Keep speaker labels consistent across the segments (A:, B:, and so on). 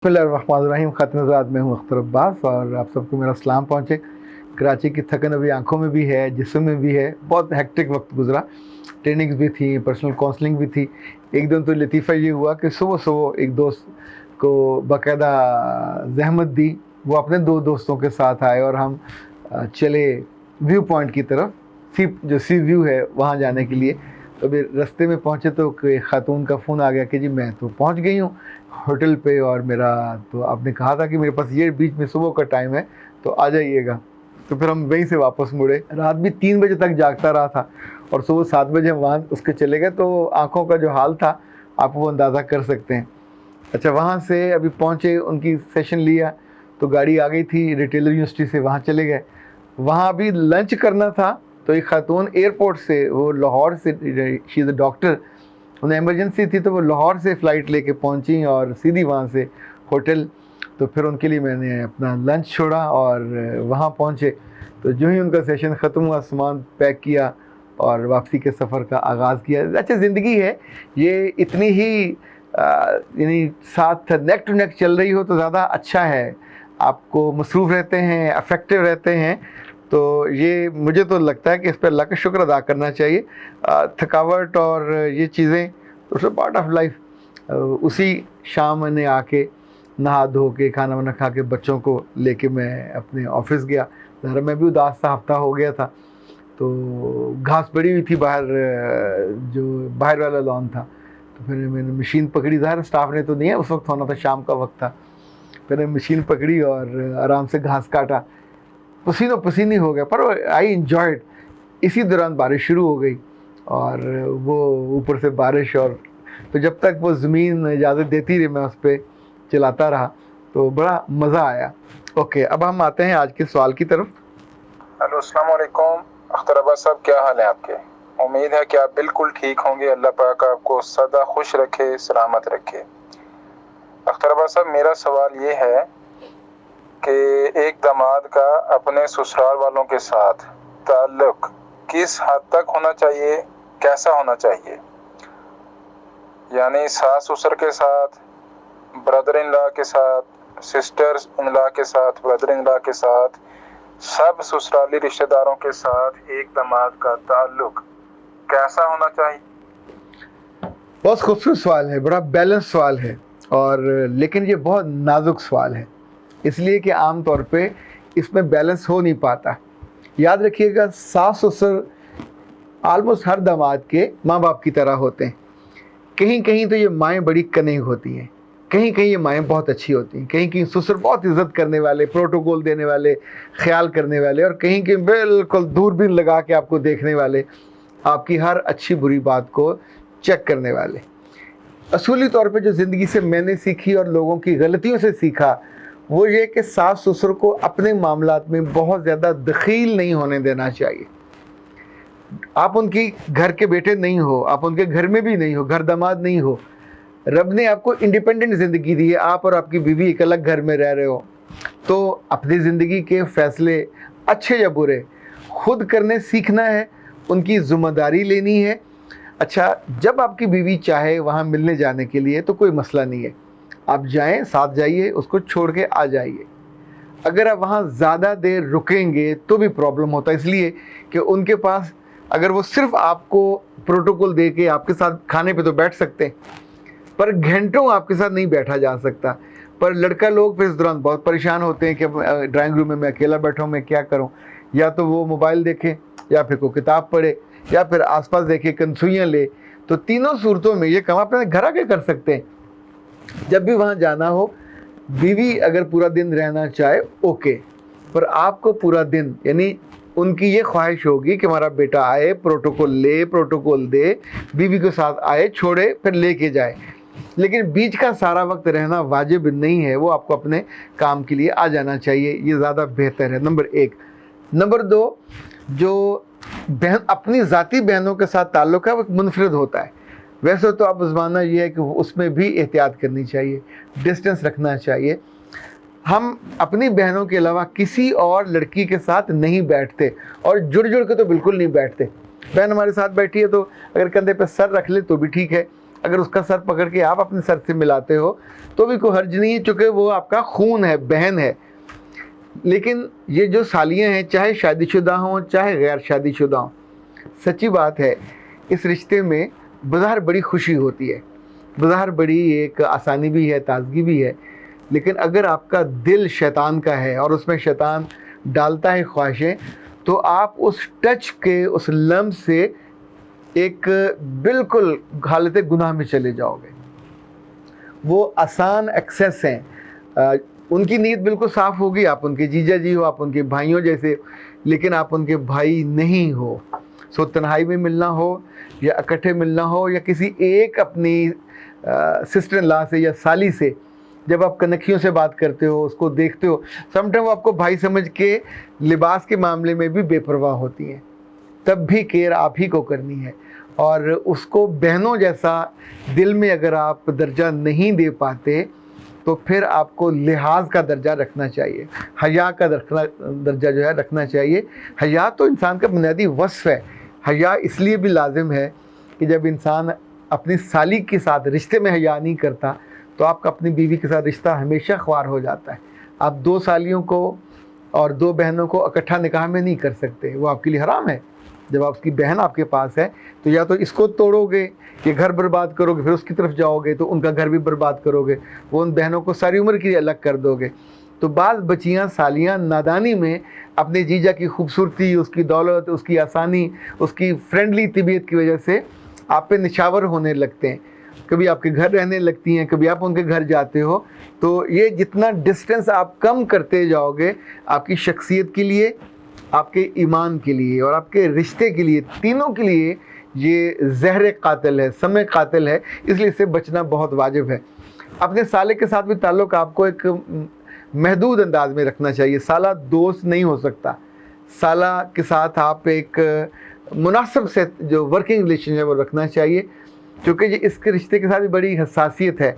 A: बिस्मिल्लाहिर्रहमानिर्रहीम। ख़त्म नज़रात में हूँ अख्तर अब्बास और आप सबको मेरा सलाम पहुँचे। कराची की थकन अभी आंखों में भी है, जिस्म में भी है। बहुत हेक्टिक वक्त गुजरा, ट्रेनिंग्स भी थी, पर्सनल काउंसलिंग भी थी। एक दिन तो लतीफ़ा ये हुआ कि सुबह सुबह एक दोस्त को बाकायदा ज़हमत दी, वो अपने दो दोस्तों के साथ आए और हम चले व्यू पॉइंट की तरफ, जो सी व्यू है वहाँ जाने के लिए। तो अभी रास्ते में पहुँचे तो खातून का फ़ोन आ गया कि जी मैं तो पहुँच गई हूँ होटल पे, और मेरा तो आपने कहा था कि मेरे पास ये बीच में सुबह का टाइम है तो आ जाइएगा। तो फिर हम वहीं से वापस मुड़े। रात भी 3 बजे तक जागता रहा था और सुबह 7 बजे हम वहाँ उसके चले गए। तो आँखों का जो हाल था आप वो अंदाज़ा कर सकते हैं। अच्छा, वहाँ से अभी पहुँचे, उनकी सेशन लिया तो गाड़ी आ गई थी रिटेलर यूनिवर्सिटी से, वहाँ चले गए। वहाँ भी लंच करना था तो एक खातून एयरपोर्ट से, वो लाहौर से, शी इज़ अ डॉक्टर, उन्हें इमरजेंसी थी तो वो लाहौर से फ़्लाइट लेके पहुंची और सीधी वहाँ से होटल। तो फिर उनके लिए मैंने अपना लंच छोड़ा और वहाँ पहुँचे। तो जो ही उनका सेशन ख़त्म हुआ, सामान पैक किया और वापसी के सफ़र का आगाज़ किया। अच्छा, ज़िंदगी है ये, इतनी ही यानी साथ नेक टू नेक चल रही हो तो ज़्यादा अच्छा है। आपको मसरूफ़ रहते हैं, अफेक्टिव रहते हैं, तो ये मुझे तो लगता है कि इस पर अल्लाह का शुक्र अदा करना चाहिए। थकावट और ये चीज़ें इट्स पार्ट ऑफ लाइफ। उसी शाम मैंने आके नहा धो के खाना वाना खा के बच्चों को लेके मैं अपने ऑफिस गया। ज़रा मैं भी उदास सा हफ्ता हो गया था, तो घास पड़ी हुई थी बाहर, जो बाहर वाला लॉन था। तो फिर मैंने मशीन पकड़ी, ज़ाहिर स्टाफ ने तो नहीं है उस वक्त होना था, शाम का वक्त था। मैंने मशीन पकड़ी और आराम से घास काटा, पसीनो पसीनी हो गया, पर आई एंजॉयड। इसी दौरान बारिश शुरू हो गई और वो ऊपर से बारिश, और तो जब तक वो ज़मीन इजाज़त देती रही मैं उस पर चलाता रहा, तो बड़ा मज़ा आया। ओके, अब हम आते हैं आज के सवाल की तरफ।
B: हेलो, अस्सलाम वालेकुम अख्तर अब्बास साहब, क्या हाल है आपके? उम्मीद है कि आप बिल्कुल ठीक होंगे। अल्लाह पाक आपको सदा खुश रखे, सलामत रखे। अख्तर अब्बास साहब, मेरा सवाल ये है कि एक दामाद का अपने ससुराल वालों के साथ ताल्लुक किस हद तक होना चाहिए, कैसा होना चाहिए? यानी सास ससुर के साथ, ब्रदर इन लॉ के साथ, सिस्टर इन लॉ के साथ, ब्रदर इन लॉ के साथ, सब ससुराली रिश्तेदारों के साथ एक दामाद का ताल्लुक कैसा होना चाहिए?
A: बहुत खूबसूरत सवाल है, बड़ा बैलेंस सवाल है, और लेकिन ये बहुत नाजुक सवाल है, इसलिए कि आम तौर पे इसमें बैलेंस हो नहीं पाता। याद रखिएगा, सास ससुर आलमोस्ट हर दामाद के माँ बाप की तरह होते हैं। कहीं कहीं तो ये माएँ बड़ी कनेग होती हैं, कहीं कहीं ये माएँ बहुत अच्छी होती हैं, कहीं कहीं ससुर बहुत इज़्ज़त करने वाले, प्रोटोकॉल देने वाले, ख्याल करने वाले, और कहीं कहीं बिल्कुल दूरबीन लगा के आपको देखने वाले, आपकी हर अच्छी बुरी बात को चेक करने वाले। असूली तौर पे जो ज़िंदगी से मैंने सीखी और लोगों की गलतियों से सीखा, वो ये कि सास ससुर को अपने मामलात में बहुत ज़्यादा दखील नहीं होने देना चाहिए। आप उनकी घर के बेटे नहीं हो, आप उनके घर में भी नहीं हो, घर दामाद नहीं हो। रब ने आपको इंडिपेंडेंट ज़िंदगी दी है, आप और आपकी बीवी एक अलग घर में रह रहे हो, तो अपनी ज़िंदगी के फ़ैसले अच्छे या बुरे खुद करने सीखना है, उनकी ज़िम्मेदारी लेनी है। अच्छा, जब आपकी बीवी चाहे वहाँ मिलने जाने के लिए तो कोई मसला नहीं है, आप जाएं, साथ जाइए, उसको छोड़ के आ जाइए। अगर आप वहाँ ज़्यादा देर रुकेंगे तो भी प्रॉब्लम होता है, इसलिए कि उनके पास अगर वो सिर्फ आपको प्रोटोकॉल दे के आपके साथ खाने पे तो बैठ सकते हैं, पर घंटों आपके साथ नहीं बैठा जा सकता। पर लड़का लोग फिर इस दौरान बहुत परेशान होते हैं कि ड्राइंग रूम में मैं अकेला बैठा हूँ, मैं क्या करूँ? या तो वो मोबाइल देखे, या फिर कोई किताब पढ़े, या फिर आसपास देखे, कंसुइयाँ ले। तो तीनों सूरतों में ये काम अपने घर आके कर सकते हैं। जब भी वहाँ जाना हो, बीवी अगर पूरा दिन रहना चाहे ओके, पर आपको पूरा दिन, यानी उनकी ये ख्वाहिश होगी कि हमारा बेटा आए, प्रोटोकॉल ले, प्रोटोकॉल दे, बीवी के साथ आए, छोड़े, फिर लेके जाए। लेकिन बीच का सारा वक्त रहना वाजिब नहीं है, वो आपको अपने काम के लिए आ जाना चाहिए, ये ज़्यादा बेहतर है, नंबर 1। नंबर 2, जो बहन अपनी ज़ाती बहनों के साथ ताल्लुक़ है वो मुनफरिद होता है। वैसे तो अब ज़माना ये है कि उसमें भी एहतियात करनी चाहिए, डिस्टेंस रखना चाहिए। हम अपनी बहनों के अलावा किसी और लड़की के साथ नहीं बैठते, और जुड़ जुड़ के तो बिल्कुल नहीं बैठते। बहन हमारे साथ बैठी है तो अगर कंधे पे सर रख ले तो भी ठीक है, اگر اس کا سر پکڑ کے آپ اپنے سر سے ملاتے ہو تو بھی کوئی حرج نہیں ہے، چونکہ وہ آپ کا خون ہے، بہن ہے۔ لیکن یہ جو سالیاں ہیں، چاہے شادی شدہ ہوں چاہے غیر شادی شدہ ہوں، سچی بات ہے اس رشتے میں بظاہر بڑی خوشی ہوتی ہے، بظاہر بڑی ایک آسانی بھی ہے، تازگی بھی ہے، لیکن اگر آپ کا دل شیطان کا ہے اور اس میں شیطان ڈالتا ہے خواہشیں، تو آپ اس ٹچ کے، اس لمس سے ایک بالکل حالت گناہ میں چلے جاؤ گے۔ وہ آسان ایکسیس ہیں، ان کی نیت بالکل صاف ہوگی، آپ ان کے جیجا جی ہو، آپ ان کے بھائیوں جیسے، لیکن آپ ان کے بھائی نہیں ہو۔ سو تنہائی میں ملنا ہو یا اکٹھے ملنا ہو یا کسی ایک اپنی سسٹر ان لا سے یا سالی سے جب آپ کنکھیوں سے بات کرتے ہو، اس کو دیکھتے ہو، سم ٹائم وہ آپ کو بھائی سمجھ کے لباس کے معاملے میں بھی بے پرواہ ہوتی ہیں، تب بھی کیئر آپ ہی کو کرنی ہے، اور اس کو بہنوں جیسا دل میں اگر آپ درجہ نہیں دے پاتے تو پھر آپ کو لحاظ کا درجہ رکھنا چاہیے، حیا کا درجہ جو ہے رکھنا چاہیے۔ حیا تو انسان کا بنیادی وصف ہے۔ حیا اس لیے بھی لازم ہے کہ جب انسان اپنی سالی کے ساتھ رشتے میں حیا نہیں کرتا تو آپ کا اپنی بیوی کے ساتھ رشتہ ہمیشہ خوار ہو جاتا ہے۔ آپ دو سالیوں کو اور دو بہنوں کو اکٹھا نکاح میں نہیں کر سکتے، وہ آپ کے لیے حرام ہے۔ جب آپ کی بہن آپ کے پاس ہے تو یا تو اس کو توڑو گے، یہ گھر برباد کرو گے، پھر اس کی طرف جاؤ گے تو ان کا گھر بھی برباد کرو گے، وہ ان بہنوں کو ساری عمر کے لیے الگ کر دو گے۔ تو بعض بچیاں سالیاں نادانی میں اپنے جیجا کی خوبصورتی، اس کی دولت، اس کی آسانی، اس کی فرینڈلی طبیعت کی وجہ سے آپ پہ نچھاور ہونے لگتے ہیں، کبھی آپ کے گھر رہنے لگتی ہیں، کبھی آپ ان کے گھر جاتے ہو۔ تو یہ جتنا ڈسٹنس آپ کم کرتے جاؤ گے، آپ کی شخصیت کے لیے، آپ کے ایمان کے لیے اور آپ کے رشتے کے لیے، تینوں کے لیے یہ زہر قاتل ہے، سم قاتل ہے، اس لیے اس سے بچنا بہت واجب ہے۔ اپنے سالے کے ساتھ بھی تعلق آپ کو ایک محدود انداز میں رکھنا چاہیے۔ سالہ دوست نہیں ہو سکتا، سالہ کے ساتھ آپ ایک مناسب سے جو ورکنگ ریلیشن ہے وہ رکھنا چاہیے، کیونکہ یہ اس کے رشتے کے ساتھ بھی بڑی حساسیت ہے۔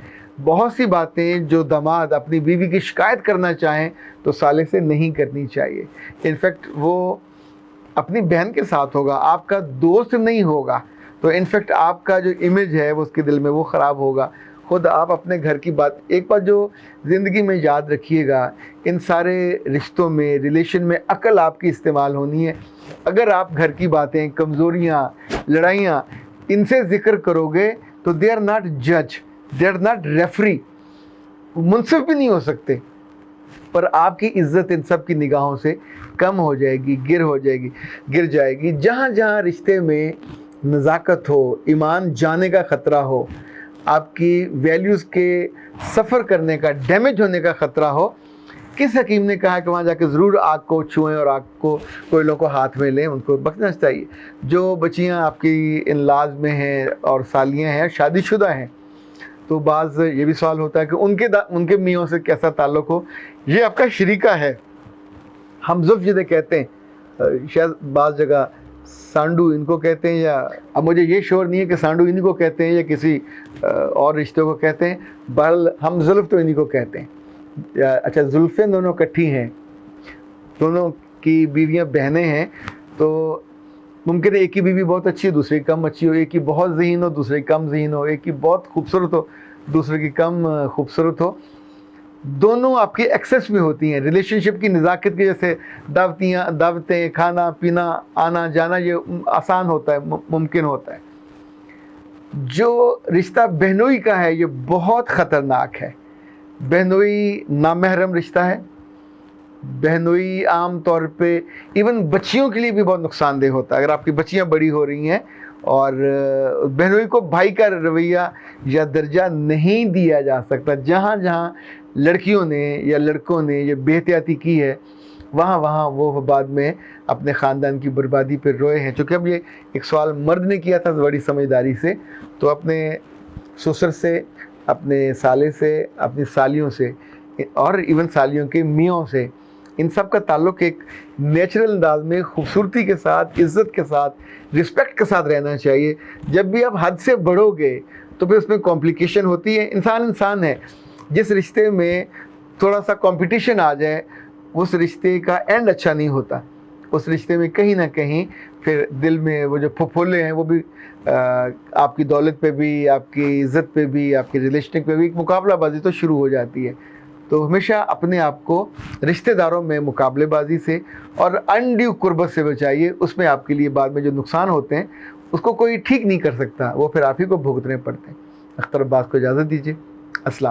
A: بہت سی باتیں جو داماد اپنی بیوی کی شکایت کرنا چاہیں تو سالے سے نہیں کرنی چاہیے۔ انفیکٹ وہ اپنی بہن کے ساتھ ہوگا، آپ کا دوست نہیں ہوگا، تو انفیکٹ آپ کا جو امیج ہے وہ اس کے دل میں وہ خراب ہوگا۔ خود آپ اپنے گھر کی بات، ایک بات جو زندگی میں یاد رکھیے گا، ان سارے رشتوں میں، ریلیشن میں عقل آپ کی استعمال ہونی ہے۔ اگر آپ گھر کی باتیں، کمزوریاں، لڑائیاں ان سے ذکر کرو گے تو دے آر ناٹ جج، دے آر ناٹ ریفری، منصف بھی نہیں ہو سکتے، پر آپ کی عزت ان سب کی نگاہوں سے کم ہو جائے گی، گر جائے گی۔ جہاں جہاں رشتے میں نزاکت ہو، ایمان جانے کا خطرہ ہو، آپ کی ویلیوز کے سفر کرنے کا، ڈیمیج ہونے کا خطرہ ہو، کس حکیم نے کہا کہ وہاں جا کے ضرور آگ کو چھوئیں اور آگ کو کوئلوں کو ہاتھ میں لیں، ان کو بچنا چاہیے۔ جو بچیاں آپ کی ان لاز میں ہیں اور سالیاں ہیں، شادی شدہ ہیں، تو بعض یہ بھی سوال ہوتا ہے کہ ان کے میوں سے کیسا تعلق ہو۔ یہ آپ کا شریکہ ہے، ہم زلف جنہیں کہتے ہیں، شاید بعض جگہ سانڈو ان کو کہتے ہیں، یا اب مجھے یہ شور نہیں ہے کہ سانڈو انہی کو کہتے ہیں یا کسی اور رشتوں کو کہتے ہیں، بہرحال ہم زلف تو انہی کو کہتے ہیں۔ اچھا، زلفیں دونوں کٹھی ہیں، دونوں کی بیویاں بہنیں ہیں، تو ممکن ہے ایک کی بیوی بہت اچھی ہو، دوسرے کی کم اچھی ہو، ایک کی بہت ذہین ہو، دوسرے کی کم ذہین ہو، ایک کی بہت خوبصورت ہو، دوسرے کی کم خوبصورت ہو۔ دونوں آپ کی ایکسیس میں ہوتی ہیں۔ ریلیشن شپ کی نزاکت کی جیسے دعوتیں، کھانا پینا، آنا جانا، یہ آسان ہوتا ہے، ممکن ہوتا ہے۔ جو رشتہ بہنوئی کا ہے یہ بہت خطرناک ہے۔ بہنوئی نامحرم رشتہ ہے۔ بہنوئی عام طور پہ ایون بچیوں کے لیے بھی بہت نقصان دہ ہوتا ہے۔ اگر آپ کی بچیاں بڑی ہو رہی ہیں اور بہنوئی کو بھائی کا رویہ یا درجہ نہیں دیا جا سکتا، جہاں جہاں لڑکیوں نے یا لڑکوں نے یہ بے احتیاطی کی ہے، وہاں وہاں وہ بعد میں اپنے خاندان کی بربادی پہ روئے ہیں۔ چونکہ اب یہ ایک سوال مرد نے کیا تھا بڑی سمجھداری سے، تو اپنے سسر سے، اپنے سالے سے، اپنی سالیوں سے اور ایون سالیوں کے میوں سے، ان سب کا تعلق ایک نیچرل انداز میں خوبصورتی کے ساتھ، عزت کے ساتھ، رسپیکٹ کے ساتھ رہنا چاہیے۔ جب بھی آپ حد سے بڑھو گے تو پھر اس میں کمپلیکیشن ہوتی ہے۔ انسان ہے، جس رشتے میں تھوڑا سا کمپٹیشن آ جائے اس رشتے کا اینڈ اچھا نہیں ہوتا۔ उस रिश्ते में कहीं ना कहीं फिर दिल में वो जो फफोले हैं वो भी आपकी दौलत पे भी, आपकी इज़्ज़त पे भी, आपकी रिलेशनशिप पे भी एक मुकाबलाबाजी तो शुरू हो जाती है। तो हमेशा अपने आप को रिश्तेदारों में मुकाबलेबाजी से और अनड्यू कुर्बत से बचाइए। उसमें आपके लिए बाद में जो नुकसान होते हैं उसको कोई ठीक नहीं कर सकता, वो फिर आप ही को भुगतने पड़ते हैं। अख्तर अब्बास को इजाज़त दीजिए। अस्सलाम।